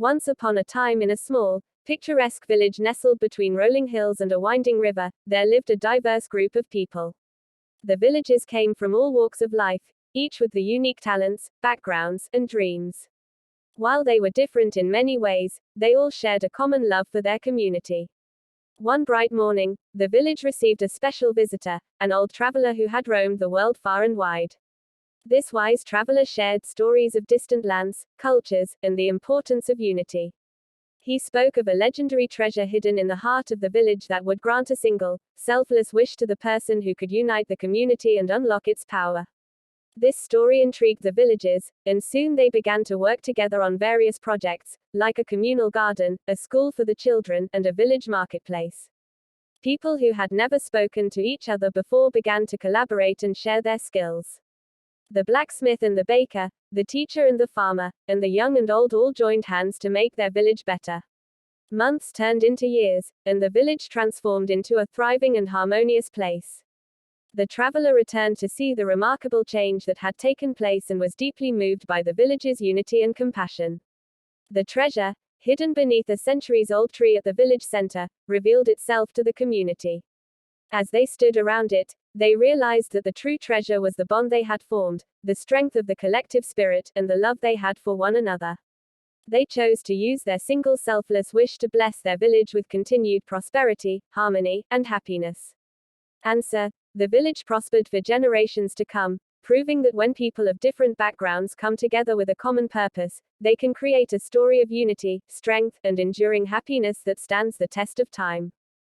Once upon a time in a small, picturesque village nestled between rolling hills and a winding river, there lived a diverse group of people. The villagers came from all walks of life, each with the unique talents, backgrounds, and dreams. While they were different in many ways, they all shared a common love for their community. One bright morning, the village received a special visitor, an old traveler who had roamed the world far and wide. This wise traveler shared stories of distant lands, cultures, and the importance of unity. He spoke of a legendary treasure hidden in the heart of the village that would grant a single, selfless wish to the person who could unite the community and unlock its power. This story intrigued the villagers, and soon they began to work together on various projects, like a communal garden, a school for the children, and a village marketplace. People who had never spoken to each other before began to collaborate and share their skills. The blacksmith and the baker, the teacher and the farmer, and the young and old all joined hands to make their village better. Months turned into years, and the village transformed into a thriving and harmonious place. The traveler returned to see the remarkable change that had taken place and was deeply moved by the village's unity and compassion. The treasure, hidden beneath a centuries-old tree at the village center, revealed itself to the community. As they stood around it, they realized that the true treasure was the bond they had formed, the strength of the collective spirit, and the love they had for one another. They chose to use their single selfless wish to bless their village with continued prosperity, harmony, and happiness. Answer: the village prospered for generations to come, proving that when people of different backgrounds come together with a common purpose, they can create a story of unity, strength, and enduring happiness that stands the test of time.